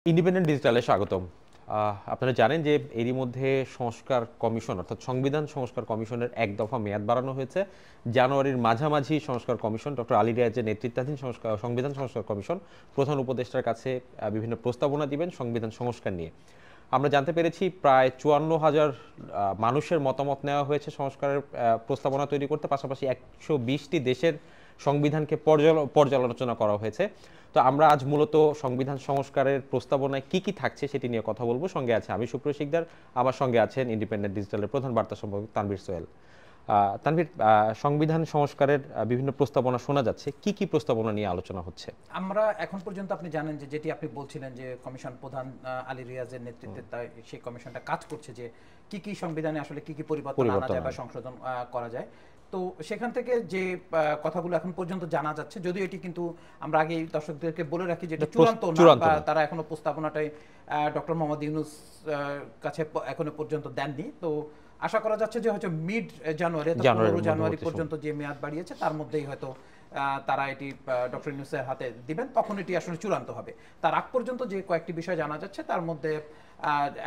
Independent ডিজিটালে স্বাগতম। আপনারা জানেন যে এরই মধ্যে সংস্কার কমিশন অর্থাৎ সংবিধান সংস্কার কমিশনের এক দফা মেয়াদ বাড়ানো হয়েছে। জানুয়ারির মাঝামাঝি সংস্কার কমিশন ডক্টর আলী রিয়াজের নেতৃত্বাধীন সংবিধান সংস্কার কমিশন প্রধান উপদেষ্টার কাছে বিভিন্ন প্রস্তাবনা দিবেন সংবিধান সংস্কার নিয়ে। আমরা জানতে পেরেছি প্রায় ৫৪,০০০ মানুষের মতামত নেওয়া হয়েছে সংস্কারের প্রস্তাবনা তৈরি করতে, পাশাপাশি ১২০টি দেশের সংবিধানকে পর্যালোচনা করা হয়েছে। তো আমরা আজ মূলত সংবিধান সংস্কারের প্রস্তাবনায় কি কি থাকছে সেটি নিয়ে কথা বলবো। সঙ্গে আছে আমি সুপ্রিয় শিকদার, আমার সঙ্গে আছেন ইন্ডিপেন্ডেন্ট ডিজিটালের প্রধান বার্তা সম্পাদক তানভীর সোহেল। তানভীর, সংবিধান সংস্কারের বিভিন্ন প্রস্তাবনা শোনা যাচ্ছে, কি কি প্রস্তাবনা নিয়ে আলোচনা হচ্ছে? আমরা এখন পর্যন্ত আপনি জানেন যে যেটি আপনি বলছিলেন যে কমিশন প্রধান আলী রিয়াজের নেতৃত্বে সেই কমিশনটা কাজ করছে যে কি কি সংবিধানে আসলে কি কি পরিবর্তন আনা যায় বা সংশোধন করা যায়। তো সেখান থেকে যে কথাগুলো এখন পর্যন্ত জানা যাচ্ছে, যদিও এটি কিন্তু আমরা আগে দর্শকদেরকে বলে রাখি যে এটা চূড়ান্ত না, তারা এখনো প্রস্তাবনাটাই ডক্টর মোহাম্মদ ইউনূস কাছে এখনো পর্যন্ত দেননি। তো আশা করা যাচ্ছে যে হয়তো মিড জানুয়ারি ১৫ জানুয়ারি পর্যন্ত যে মেয়াদ বাড়িয়েছে তার মধ্যেই হয়তো তারা এটি ডক্টর ইউনূসের হাতে দিবেন, তখন এটি আসলে চূড়ান্ত হবে। তার আগ পর্যন্ত যে কয়েকটি বিষয় জানা যাচ্ছে তার মধ্যে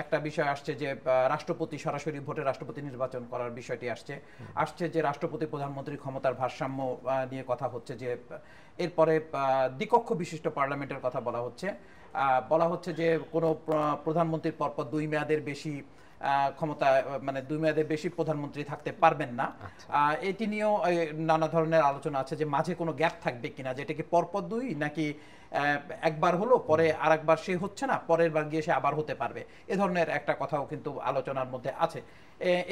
একটা বিষয় আসছে যে রাষ্ট্রপতি সরাসরি ভোটে রাষ্ট্রপতি নির্বাচন করার বিষয়টি আসছে যে রাষ্ট্রপতি প্রধানমন্ত্রী ক্ষমতার ভারসাম্য নিয়ে কথা হচ্ছে, যে এরপরে দ্বিকক্ষ বিশিষ্ট পার্লামেন্টের কথা বলা হচ্ছে যে কোনো প্রধানমন্ত্রীর পরপর ২ মেয়াদের বেশি ক্ষমতা, মানে ২ মেয়াদের বেশি প্রধানমন্ত্রী থাকতে পারবেন না। এটি নিয়েও নানা ধরনের আলোচনা আছে যে মাঝে কোনো গ্যাপ থাকবে কিনা, যেটা কি পরপর ২ নাকি একবার হলো পরে আরেকবার সে হচ্ছে না, পরের বার গিয়ে সে আবার হতে পারবে, এ ধরনের একটা কথাও কিন্তু আলোচনার মধ্যে আছে।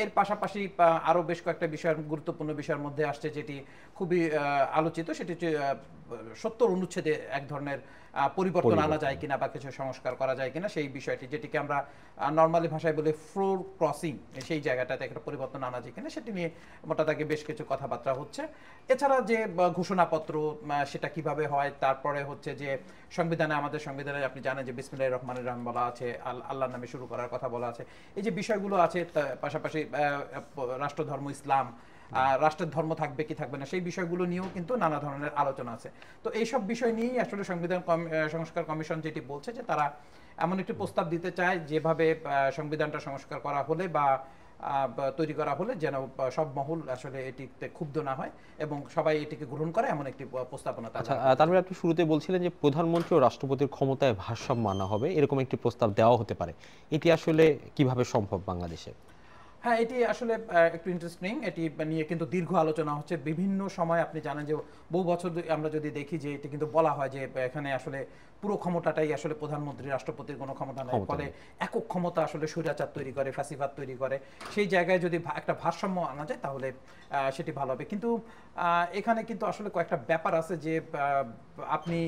এর পাশাপাশি আরও বেশ কয়েকটা বিষয়ের গুরুত্বপূর্ণ বিষয়ের মধ্যে আসছে যেটি খুবই আলোচিত, সেটি হচ্ছে ৭০ অনুচ্ছেদে এক ধরনের পরিবর্তন আনা যায় কিনা বা কিছু সংস্কার করা যায় কিনা, সেই বিষয়টি যেটিকে আমরা নর্মালি ভাষায় বলে ফ্লোর ক্রসিং, সেই জায়গাটাতে একটা পরিবর্তন আনা যায় কিনা সেটি নিয়ে মোটা দাগে বেশ কিছু কথাবার্তা হচ্ছে। এছাড়া যে ঘোষণাপত্র সেটা কিভাবে হয়, তারপরে হচ্ছে যে আমাদের সংবিধানে আপনি জানেন যে বিসমিল্লাহির রহমানির রহিম বলা আছে, আল্লাহর নামে শুরু করার কথা বলা আছে। এই যে বিষয়গুলো আছে, পাশাপাশি রাষ্ট্রধর্ম ইসলাম, রাষ্ট্রের ধর্ম থাকবে কি থাকবে না, সেই বিষয়গুলো নিয়েও কিন্তু নানা ধরনের আলোচনা আছে। তো এইসব বিষয় নিয়েই আসলে সংবিধান সংস্কার কমিশন যেটি বলছে যে তারা এমন একটি প্রস্তাব দিতে চায় যেভাবে সংবিধানটা সংস্কার করা হলে বা তৈরি করা হলে যেন সব মহল আসলে এটিতে ক্ষুব্ধ না হয় এবং সবাই এটিকে গ্রহণ করে, এমন একটি প্রস্তাবনা। তারপরে আপনি শুরুতে বলছিলেন যে প্রধানমন্ত্রী ও রাষ্ট্রপতির ক্ষমতায় ভারসাম্য আনা হবে, এরকম একটি প্রস্তাব দেওয়া হতে পারে। এটি আসলে কিভাবে সম্ভব বাংলাদেশে? হ্যাঁ, এটি আসলে একটু ইন্টারেস্টিং। এটি নিয়ে কিন্তু দীর্ঘ আলোচনা হচ্ছে বিভিন্ন সময়। আপনি জানেন যে বহু বছর আমরা যদি দেখি যে এটি কিন্তু বলা হয় যে এখানে আসলে পুরো ক্ষমতাটাই আসলে প্রধানমন্ত্রী, রাষ্ট্রপতির কোনো ক্ষমতা নেই, ফলে একক ক্ষমতা আসলে স্বৈরাচার তৈরি করে, ফ্যাসিবাদ তৈরি করে। সেই জায়গায় যদি একটা ভারসাম্য আনা যায় তাহলে সেটি ভালো হবে। কিন্তু এখানে কিন্তু আসলে কয়েকটা ব্যাপার আছে যে আপনি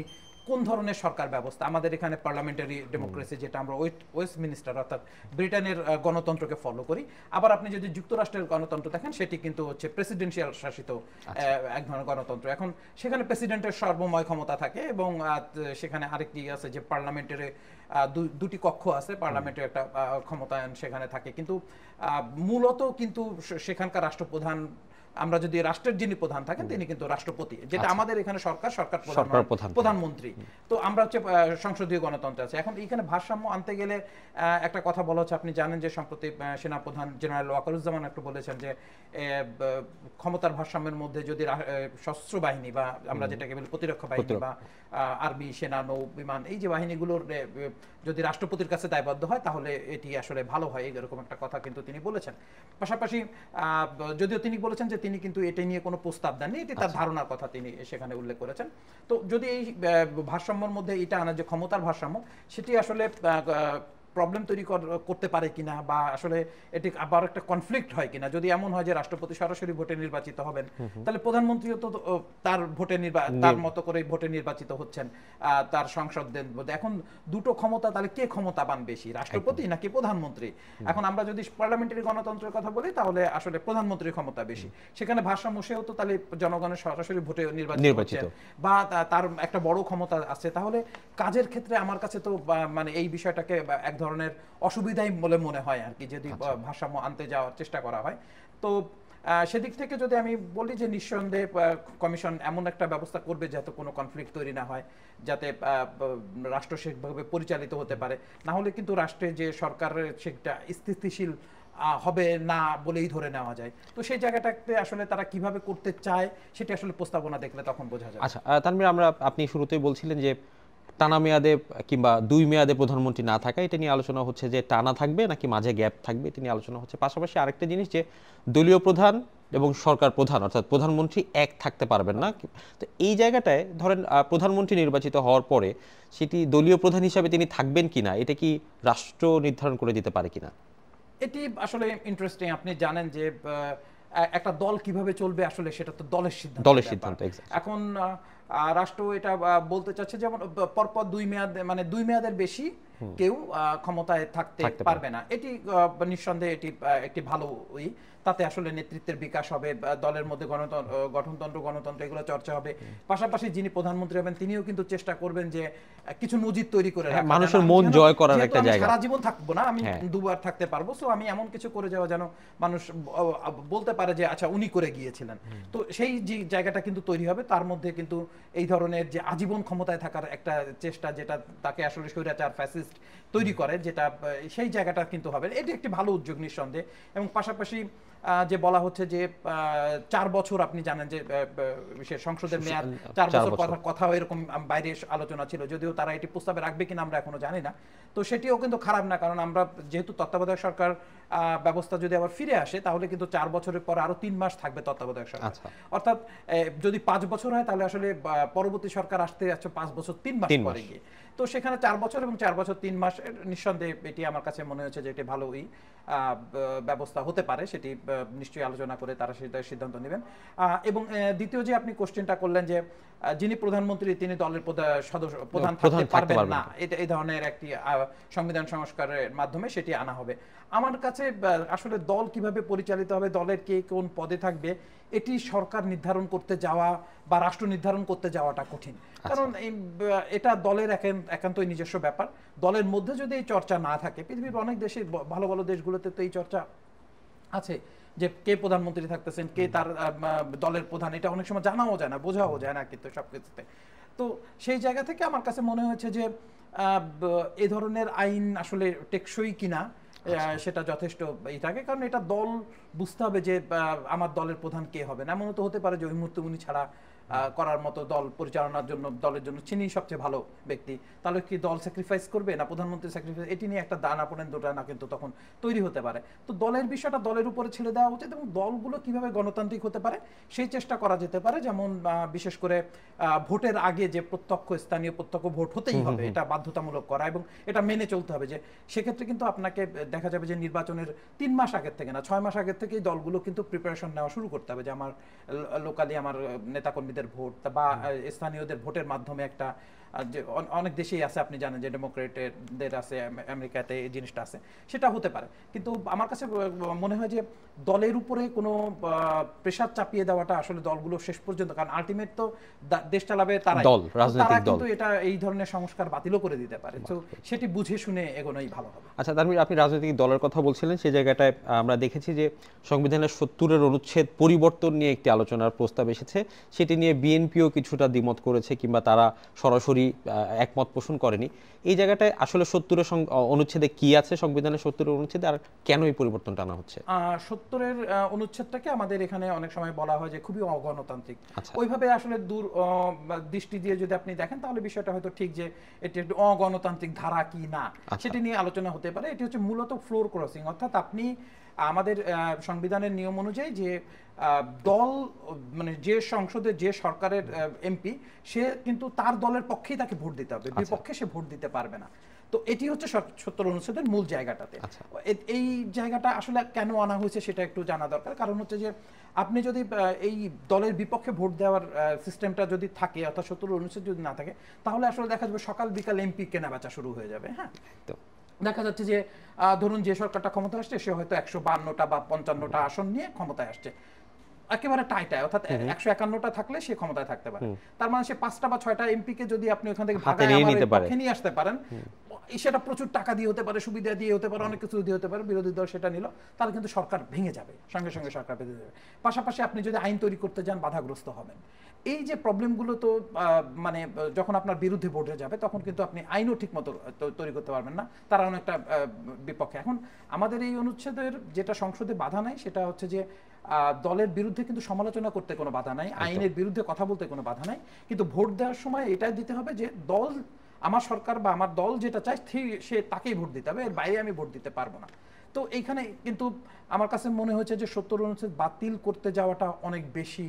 কোন ধরনের সরকার ব্যবস্থা, আমাদের এখানে পার্লামেন্টারি ডেমোক্রেসি, যেটা আমরা ওয়েস্টমিনিস্টার অর্থাৎ ব্রিটেনের গণতন্ত্রকে ফলো করি। আবার আপনি যদি যুক্তরাষ্ট্রের গণতন্ত্র দেখেন সেটি কিন্তু হচ্ছে প্রেসিডেন্সিয়াল শাসিত এক ধরনের গণতন্ত্র। এখন সেখানে প্রেসিডেন্টের সর্বময় ক্ষমতা থাকে এবং সেখানে আরেকটি আছে যে পার্লামেন্টের দুটি কক্ষ আছে, পার্লামেন্টের একটা ক্ষমতায়ন সেখানে থাকে। কিন্তু মূলত কিন্তু সেখানকার রাষ্ট্রপ্রধান, আমরা যদি রাষ্ট্রের যিনি প্রধান থাকেন তিনি কিন্তু রাষ্ট্রপতি, যেটা আমাদের এখানে সরকার প্রধানমন্ত্রী। তো আমরা হচ্ছে সংসদীয় গণতন্ত্র আছে। এখন এইখানে ভারসাম্য আনতে গেলে একটা কথা বলা হচ্ছে, আপনি জানেন যে সম্প্রতি সেনাপ্রধান জেনারেল ওয়াকারুজ্জামান একটু বলেছেন যে ক্ষমতার ভারসাম্যের মধ্যে যদি সশস্ত্র বাহিনী বা আমরা যেটাকে বলি প্রতিরক্ষা বাহিনী বা আর্মি, সেনা, নৌ, বিমান, এই যে বাহিনীগুলোর যদি রাষ্ট্রপতির কাছে দায়বদ্ধ হয় তাহলে এটি আসলে ভালো হয়, এরকম একটা কথা কিন্তু তিনি বলেছেন। পাশাপাশি যদিও তিনি বলেছেন যে তিনি কিন্তু এটা নিয়ে কোনো প্রস্তাব দেননি, এটি তার ধারণার কথা তিনি সেখানে উল্লেখ করেছেন। তো যদি এই ভারসাম্যের মধ্যে এটা আনা, যে ক্ষমতার ভারসাম্য, সেটি আসলে প্রবলেম তৈরি করতে পারে কিনা বা আসলে এটি আবার একটা কনফ্লিক্ট হয় কিনা, যদি এমন হয় যে রাষ্ট্রপতি সরাসরি ভোটে নির্বাচিত হবেন তাহলে প্রধানমন্ত্রীও তো তার তার মতো করে ভোটে নির্বাচিত হচ্ছেন তার সংসদের মধ্যে। এখন দুটো ক্ষমতা, তাহলে কে ক্ষমতাবান বেশি, রাষ্ট্রপতি নাকি প্রধানমন্ত্রী? এখন আমরা যদি পার্লামেন্টারি গণতন্ত্রের কথা বলি তাহলে আসলে প্রধানমন্ত্রীর ক্ষমতা বেশি, সেখানে ভারসাম্য, সেও তো তাহলে জনগণের সরাসরি ভোটে নির্বাচিত বা তার একটা বড় ক্ষমতা আছে। তাহলে কাজের ক্ষেত্রে আমার কাছে তো মানে এই বিষয়টাকে এক ধরনের অসুবিধাই বলে মনে হয় আর কি, যদি ভারসাম্য আনতে যাওয়ার চেষ্টা করা হয়। তো সেদিক থেকে যদি আমি বলি যে নিঃসন্দেহে কমিশন এমন একটা ব্যবস্থা করবে যাতে কোনো কনফ্লিক্ট তৈরি না হয়, যাতে রাষ্ট্র সেভাবে পরিচালিত হতে পারে। না হলে কিন্তু রাষ্ট্রে যে সরকারের সেটা স্থিতিশীল হবে না বলেই ধরে নেওয়া যায়। তো সেই জায়গাটাতে আসলে তারা কিভাবে করতে চায় সেটা আসলে প্রস্তাবনা দেখলে তখন বোঝা যায়। আচ্ছা, তানভীর, আপনি শুরুতেই বলছিলেন যে টানা মেয়াদে কিংবা 2 মেয়াদে প্রধানমন্ত্রী না থাকা, এটা নিয়ে আলোচনা হচ্ছে যে টানা থাকবে নাকি মাঝে গ্যাপ থাকবে, এটা নিয়ে আলোচনা হচ্ছে। পাশাপাশি আরেকটা জিনিস যে দলীয় প্রধান এবং সরকার প্রধান অর্থাৎ প্রধানমন্ত্রী এক থাকতে পারবেন না। তো এই জায়গাটায় ধরেন প্রধানমন্ত্রী নির্বাচিত হওয়ার পরে সেটি দলীয় প্রধান হিসাবে তিনি থাকবেন কিনা, এটা কি রাষ্ট্র নির্ধারণ করে দিতে পারে কিনা? এটি আসলে ইন্টারেস্টিং। আপনি জানেন যে একটা দল কিভাবে চলবে আসলে সেটা তো দলের সিদ্ধান্ত। এখন রাষ্ট্র এটা বলতে চাচ্ছে যেমন পরপর 2 মেয়াদ, মানে 2 মেয়াদের বেশি কেউ ক্ষমতায় থাকতে পারবে না। এটি নিঃসন্দেহে এটি একটি ভালোই, তাতে আসলে নেতৃত্বের বিকাশ হবে, দলের মধ্যে গণতন্ত্র এগুলো চর্চা হবে। পাশাপাশি যিনি প্রধানমন্ত্রী হবেন তিনিও কিন্তু চেষ্টা করবেন যে কিছু নজির তৈরি করে রাখা, মানুষের মন জয় করার একটা জায়গা। সারা জীবন থাকবো না, আমি 2 বার থাকতে পারবো, সো আমি এমন কিছু করে যাওয়া যেন মানুষ বলতে পারে যে আচ্ছা উনি করে গিয়েছিলেন। তো সেই যে জায়গাটা কিন্তু তৈরি হবে। তার মধ্যে কিন্তু এই ধরনের যে আজীবন ক্ষমতায় থাকার একটা চেষ্টা, যেটা তাকে আসলে স্বৈরাচার ফ্যাসিস্ট তৈরি করে, যেটা সেই জায়গাটা কিন্তু হবে। এটি একটি ভালো উদ্যোগ নিঃসন্দেহে। এবং পাশাপাশি যে বলা হচ্ছে যে 4 বছর, আপনি জানেন যে সংসদের মেয়াদ 4 বছর, কথা এরকম বাইরে আলোচনা ছিল, যদিও তারা এটি প্রস্তাবে রাখবে কিনা আমরা এখনো জানি না। তো সেটিও কিন্তু খারাপ না, কারণ আমরা যেহেতু তত্ত্বাবধায়ক সরকার ব্যবস্থা যদি আবার ফিরে আসে তাহলে কিন্তু 4 বছরের পর আরো 3 মাস থাকবে তত্ত্বাবধায়ক সরকার। অর্থাৎ যদি 5 বছর হয় তাহলে আসলে পরবর্তী সরকার আসতে যাচ্ছে 5 বছর 3 মাস পরে গিয়ে। তো সেখানে 4 বছর এবং 4 বছর 3 মাস, নিঃসন্দেহে এটি আমার কাছে মনে হচ্ছে যে এটি ভালোই ব্যবস্থা হতে পারে। সেটি নিশ্চয়ই আলোচনা করে তারা সেটা সিদ্ধান্ত নেবেন। এবং দ্বিতীয় যে আপনি কোশ্চেনটা করলেন যে যিনি প্রধানমন্ত্রী তিনি দলের প্রধান থাকতে পারবেন না, এটা এই ধরনের একটি সংবিধান সংস্কারের মাধ্যমে সেটি আনা হবে। আমার কাছে আসলে দল কিভাবে পরিচালিত হবে, দলের কে কোন পদে থাকবে, এটি সরকার নির্ধারণ করতে যাওয়া বা রাষ্ট্র নির্ধারণ করতে যাওয়াটা কঠিন। কারণ এটা দলের একান্তই নিজস্ব ব্যাপার। দলের মধ্যে যদি এই চর্চা না থাকে, পৃথিবীর অনেক দেশে, ভালো ভালো দেশগুলোতে তো এই চর্চা আছে যে কে প্রধানমন্ত্রী থাকতেছেন, কে তার দলের প্রধান, এটা অনেক সময় জানাও যায় না, বোঝাও যায় না কিন্তু সবকিছুতে। তো সেই জায়গা থেকে আমার কাছে মনে হয়েছে যে এ ধরনের আইন আসলে টেকসই কিনা সেটা যথেষ্ট থাকে, কারণ এটা দল বুঝতে হবে যে আমার দলের প্রধান কে হবে। এমন তো হতে পারে যে ওই মুহূর্তে উনি ছাড়া করার মতো দল পরিচালনার জন্য দলের জন্য চিনি সবচেয়ে ভালো ব্যক্তি, তাহলে কি দল স্যাক্রিফাইস করবে না প্রধানমন্ত্রী স্যাক্রিফাইস, এটি নিয়ে একটা দানা পড়েন দুটা না কিন্তু তখন তৈরি হতে পারে। তো দলের বিষয়টা দলের উপরে ছেড়ে দেওয়া উচিত এবং দলগুলো কিভাবে গণতান্ত্রিক হতে পারে সেই চেষ্টা করা যেতে পারে। যেমন বিশেষ করে ভোটের আগে যে স্থানীয় প্রত্যক্ষ ভোট হতেই হবে, এটা বাধ্যতামূলক করা এবং এটা মেনে চলতে হবে। যে সেক্ষেত্রে কিন্তু আপনাকে দেখা যাবে যে নির্বাচনের 3 মাস আগের থেকে না 6 মাস আগের থেকেই দলগুলো কিন্তু প্রিপারেশন নেওয়া শুরু করতে হবে, যে আমার লোকালি আমার নেতাকর্মীদের ভোট বা স্থানীয়দের ভোটের মাধ্যমে একটা, যে অনেক দেশেই আছে আপনি জানেন যে ডেমোক্রেটদের আছে, আমেরিকাতে এই জিনিসটা আছে, সেটা হতে পারে। কিন্তু আমার কাছে মনে হয় যে দলের উপরে কোনো প্রেসার চাপিয়ে দেওয়াটা আসলে দলগুলো শেষ পর্যন্ত, কারণ আলটিমেট তো দেশ চালাবে তারা কিন্তু এটা এই ধরনের সংস্কার বাতিলও করে দিতে পারে। তো সেটি বুঝে শুনে এগোনোই ভালো হবে। আচ্ছা তানভীর, আপনি রাজনৈতিক দলের কথা বলছিলেন, সেই জায়গাটায় আমরা দেখেছি যে সংবিধানের 70-এর অনুচ্ছেদ পরিবর্তন নিয়ে একটি আলোচনার প্রস্তাব এসেছে, সেটি নিয়ে বিএনপিও কিছুটা দ্বিমত করেছে কিংবা তারা সরাসরি একমত পোষণ করেনি। এই জায়গাটায় আসলে 70-এর অনুচ্ছেদে কি আছে, সংবিধানের 70-এর অনুচ্ছেদে, আর কেন এই পরিবর্তনটা আনা হচ্ছে? 70-এর অনুচ্ছেদটাকে আমাদের এখানে অনেক সময় বলা হয় যে খুবই অগণতান্ত্রিক। ওইভাবে আসলে দূর দৃষ্টি দিয়ে যদি আপনি দেখেন তাহলে বিষয়টা হয়তো ঠিক যে এটি একটি অগণতান্ত্রিক ধারা কি না সেটি নিয়ে আলোচনা হতে পারে। এটি হচ্ছে মূলত ফ্লোর ক্রসিং, অর্থাৎ আপনি আমাদের সংবিধানের নিয়ম অনুযায়ী যে দল, মানে যে সংসদে যে সরকারের এমপি, সে কিন্তু তার দলের পক্ষেই তাকে ভোট দিতে হবে, বিপক্ষে সে ভোট দিতে পারবে না। তো এটি হচ্ছে 70 অনুচ্ছেদের মূল জায়গাটাতে। এই জায়গাটা আসলে কেন আনা হয়েছে সেটা একটু জানা দরকার। কারণ হচ্ছে যে আপনি যদি এই দলের বিপক্ষে ভোট দেওয়ার সিস্টেমটা যদি থাকে, অর্থাৎ 70 অনুচ্ছেদ যদি না থাকে, তাহলে আসলে দেখা যাবে সকাল বিকাল এমপি কেনা বেচা শুরু হয়ে যাবে। হ্যাঁ, তো দেখা যাচ্ছে যে ধরুন যে সরকারটা ক্ষমতায় আসছে সে হয়তো 152টা বা 55টা আসন নিয়ে ক্ষমতায় আসছে, একেবারে টাইটায়, অর্থাৎ 151টা থাকলে সে ক্ষমতায় থাকতে পারে। তার মানে সে 5টা বা 6টা এমপি কে যদি আপনি ওখান থেকে ভাগায় আমার পক্ষে নিয়ে আসতে পারেন, সেটা প্রচুর টাকা দিয়ে হতে পারে, সুবিধা দিয়ে হতে পারে, অনেক কিছু দিয়ে হতে পারে, বিরোধী দল সেটা নিল, তাহলে কিন্তু সরকার ভেঙে যাবে, সঙ্গে সঙ্গে সরকার ভেঙে যাবে। পাশাপাশি আপনি যদি আইন তৈরি করতে যান বাধাগ্রস্ত হবেন। এই যে প্রবলেমগুলো, তো মানে যখন আপনার বিরুদ্ধে ভোটে যাবে তখন কিন্তু আপনি আইনও ঠিক মতো তৈরি করতে পারবেন না, তারা অনেকটা বিপক্ষে। এখন আমাদের এই অনুচ্ছেদের যেটা সংসদে বাধা নাই সেটা হচ্ছে যে দলের বিরুদ্ধে কিন্তু সমালোচনা করতে কোনো বাধা নাই, আইনের বিরুদ্ধে কথা বলতে কোনো বাধা নাই, কিন্তু ভোট দেওয়ার সময় এটাই দিতে হবে যে দল, আমার সরকার বা আমার দল যেটা চায় সে তাকেই ভোট দিতে হবে, এর বাইরে আমি ভোট দিতে পারবো না। তো এইখানে কিন্তু আমার কাছে মনে হয়েছে যে 70 অনুচ্ছেদ বাতিল করতে যাওয়াটা অনেক বেশি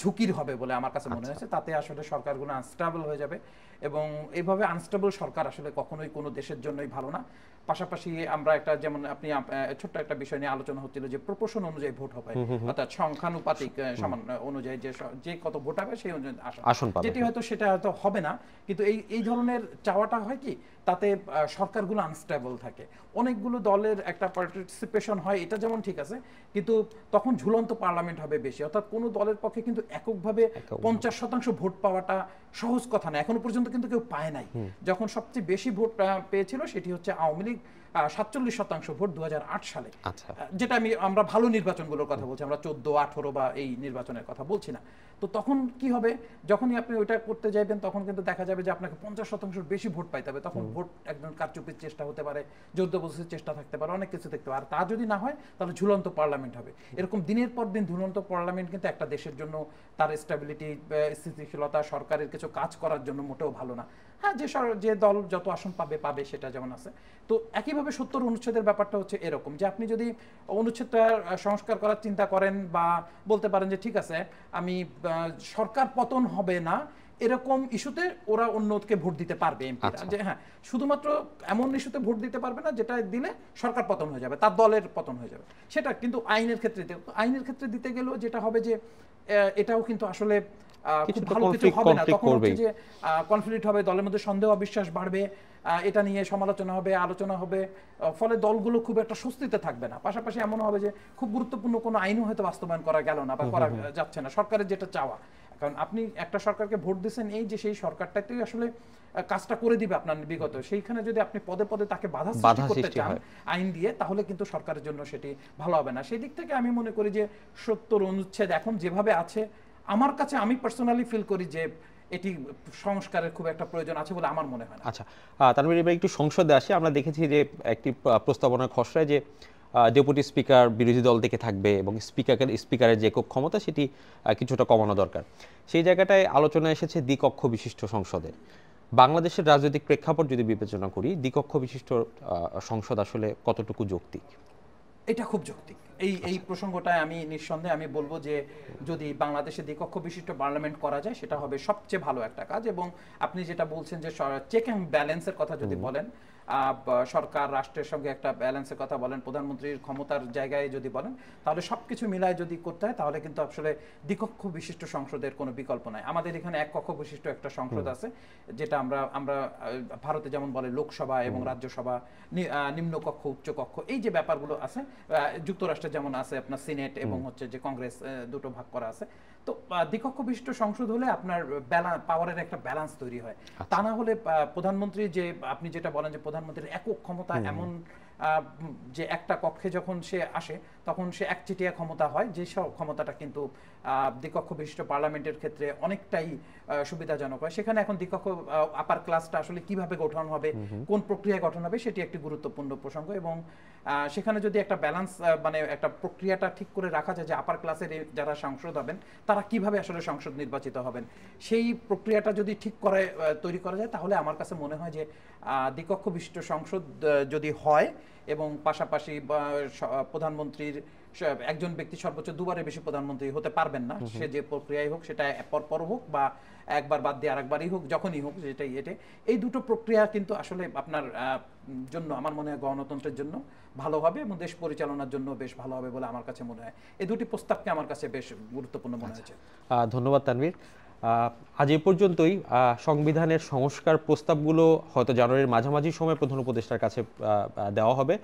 ঝুঁকির হবে বলে আমার কাছে মনে হয়েছে। তাতে আসলে সরকারগুলো আনস্টেবল হয়ে যাবে, এবং এইভাবে আনস্টেবল সরকার আসলে কখনোই কোনো দেশের জন্যই ভালো না। পাশাপাশি আমরা একটা, যেমন আপনি ছোট্ট একটা বিষয় নিয়ে আলোচনা হচ্ছিল যে প্রপোর্শন অনুযায়ী ভোট হবে, অর্থাৎ সংখ্যানুপাতিক সামান্য অনুযায়ী যে কত ভোট হবে সেই অনুযায়ী আসন পাবে, যেটি হয়তো সেটা হয়তো হবে না। কিন্তু এই ধরনের চাওয়াটা হয় কি, তাতে সরকারগুলো আনস্টেবল থাকে, অনেকগুলো দলের একটা পার্টিসিপেশন হয়, এটা যেমন ঠিক আছে, কিন্তু তখন ঝুলন্ত পার্লামেন্ট হবে বেশি, অর্থাৎ কোনো দলের পক্ষে কিন্তু এককভাবে 50% ভোট পাওয়াটা সহজ কথা না, এখনো পর্যন্ত কিন্তু কেউ পায় নাই। যখন সবচেয়ে বেশি ভোট পেয়েছিল সেটি হচ্ছে আওয়ামী লীগ, 47% ভোট 2008 সালে, যেটা আমরা ভালো নির্বাচনগুলোর কথা বলছি, আমরা 14, 18 বা এই নির্বাচনের কথা বলছি না। তো তখন কি হবে, যখনই আপনি ওইটা করতে যাবেন তখন কিন্তু দেখা যাবে যে আপনাকে 50% বেশি ভোট পাইতে হবে, তখন ভোট একদম কারচুপির চেষ্টা হতে পারে, জোরজবরদস্তির চেষ্টা থাকতে পারে, অনেক কিছু দেখতে পারে। আর তা যদি না হয় তাহলে ঝুলন্ত পার্লামেন্ট হবে। এরকম দিনের পর দিন ঝুলন্ত পার্লামেন্ট কিন্তু একটা দেশের জন্য, তার স্টেবিলিটি, স্থিতিশীলতা, সরকারের কিছু কাজ করার জন্য মোটেও ভালো না। হ্যাঁ, যে দল যত আসন পাবে সেটা যেমন আছে। তো একইভাবে 70 অনুচ্ছেদের ব্যাপারটা হচ্ছে এরকম যে আপনি যদি অনুচ্ছেদটা সংস্কার করার চিন্তা করেন বা বলতে পারেন যে ঠিক আছে আমি সরকার পতন হবে না এরকম ইস্যুতে ওরা অন্যকে ভোট দিতে পারবে এমপিরা, যে হ্যাঁ শুধুমাত্র এমন ইস্যুতে ভোট দিতে পারবে না যেটা দিলে সরকার পতন হয়ে যাবে, তার দলের পতন হয়ে যাবে, সেটা কিন্তু আইনের ক্ষেত্রে দিতে গেলেও যেটা হবে যে এটাও কিন্তু আসলে খুব ভালো কিছু হবে না। তখন হচ্ছে যে কনফ্লিক্ট হবে, দলের মধ্যে সন্দেহ অবিশ্বাস বাড়বে, এটা নিয়ে সমালোচনা হবে, আলোচনা হবে, ফলে দলগুলো খুব একটা স্বস্তিতে থাকবে না। পাশাপাশি এমন হবে যে খুব গুরুত্বপূর্ণ কোনো আইনও হয়তো বাস্তবায়ন করা গেল না বা করা যাচ্ছে না, সরকারের যেটা চাওয়া। কারণ আপনি একটা সরকারকে ভোট দিচ্ছেন এই যে সেই সরকারটাই আসলে কাজটা করে দিবে আপনার বিগত, সেইখানে যদি আপনি পদে পদে তাকে বাধা সৃষ্টি করতে চান আইন দিয়ে, তাহলে কিন্তু সরকারের জন্য সেটি ভালো হবে না। সেই দিক থেকে আমি মনে করি যে 70 অনুচ্ছেদ এখন যেভাবে আছে, আমার কাছে, আমি পার্সোনালি ফিল করি যে এটি সংস্কারের খুব একটা প্রয়োজন আছে বলে আমার মনে হয় না। আচ্ছা, তানভীর এবার একটু সংসদে আসি। আমরা দেখেছি যে একটি প্রস্তাবনার খসড়ায় যে ডেপুটি স্পিকার বিরোধী দল থেকে থাকবে এবং স্পিকারের যে একক ক্ষমতা সেটি কিছুটা কমানো দরকার, সেই জায়গাটায় আলোচনা এসেছে দ্বিকক্ষ বিশিষ্ট সংসদে। বাংলাদেশের রাজনৈতিক প্রেক্ষাপট যদি বিবেচনা করি, দ্বিকক্ষ বিশিষ্ট সংসদ আসলে কতটুকু যৌক্তিক? এটা খুব যৌক্তিক। এই প্রসঙ্গটায় আমি নিঃসন্দেহে আমি বলবো যে যদি বাংলাদেশে দ্বিকক্ষ বিশিষ্ট পার্লামেন্ট করা যায় সেটা হবে সবচেয়ে ভালো একটা কাজ। এবং আপনি যেটা বলছেন যে চেক অ্যান্ড ব্যালেন্সের কথা যদি বলেন, সরকার রাষ্ট্রের সঙ্গে একটা ব্যালেন্সের কথা বলেন, প্রধানমন্ত্রীর ক্ষমতার জায়গায় যদি বলেন, তাহলে সবকিছু মিলায় যদি করতে হয় তাহলে কিন্তু আসলে দ্বিকক্ষ বিশিষ্ট সংসদের কোনো বিকল্প নাই। আমাদের এখানে এক কক্ষ বিশিষ্ট একটা সংসদ আছে, যেটা আমরা ভারতে যেমন বলে লোকসভা এবং রাজ্যসভা, নিম্নকক্ষ, উচ্চকক্ষ, এই যে ব্যাপারগুলো আছে, যুক্তরাষ্ট্রে যেমন আছে আপনার সিনেট এবং হচ্ছে যে কংগ্রেস, দুটো ভাগ করা আছে। তো দ্বিকক্ষ বিশিষ্ট সংসদ হলে আপনার পাওয়ারের একটা ব্যালেন্স তৈরি হয়। তা না হলে প্রধানমন্ত্রী, যে আপনি যেটা বলেন যে প্রধানমন্ত্রীর একক ক্ষমতা, এমন যে একটা কক্ষে যখন সে আসে তখন সে একচেটিয়া ক্ষমতা হয়, যে সব ক্ষমতাটা কিন্তু দ্বিকক্ষ বিশিষ্ট পার্লামেন্টের ক্ষেত্রে অনেকটাই সুবিধাজনক হয়। সেখানে এখন দ্বিকক্ষ আপার ক্লাসটা আসলে কিভাবে গঠন হবে, কোন প্রক্রিয়ায় গঠন হবে, সেটি একটি গুরুত্বপূর্ণ প্রসঙ্গ। এবং সেখানে যদি একটা ব্যালেন্স, মানে একটা প্রক্রিয়াটা ঠিক করে রাখা যায় যে আপার ক্লাসের যারা সংসদ হবেন তারা কিভাবে আসলে সংসদ নির্বাচিত হবেন, সেই প্রক্রিয়াটা যদি ঠিক করে তৈরি করা যায়, তাহলে আমার কাছে মনে হয় যে দ্বিকক্ষ বিশিষ্ট সংসদ যদি হয় এবং পাশাপাশি প্রধানমন্ত্রীর একজন ব্যক্তি সর্বোচ্চ দুবারের বেশি প্রধানমন্ত্রী হতে পারবেন না, সে যে প্রক্রিয়াই হোক, সেটা পর হোক বা একবার বাদ দিয়ে আরেকবারই হোক, যখনই হোক, যেটাই এই দুটো প্রক্রিয়া কিন্তু আসলে আপনার জন্য, আমার মনে হয় গণতন্ত্রের জন্য ভালো হবে এবং দেশ পরিচালনার জন্য বেশ ভালো হবে বলে আমার কাছে মনে হয়। এই দুটি প্রস্তাবকে আমার কাছে বেশ গুরুত্বপূর্ণ মনে হয়েছে। ধন্যবাদ তানভীর। আজ এ পর্যন্তই। সংবিধানের সংস্কার প্রস্তাবগুলো হয়তো জানুয়ারির মাঝামাঝি সময় প্রধান উপদেষ্টার কাছে দেওয়া হবে।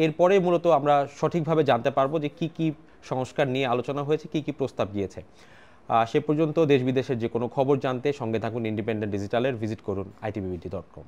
এরপরে মূলত আমরা সঠিকভাবে জানতে পারবো যে কি কি সংস্কার নিয়ে আলোচনা হয়েছে, কি কি প্রস্তাব গিয়েছে। সে পর্যন্ত দেশ বিদেশের যে কোনো খবর জানতে সঙ্গে থাকুন ইন্ডিপেন্ডেন্ট ডিজিটালের, ভিজিট করুন itbbt.com।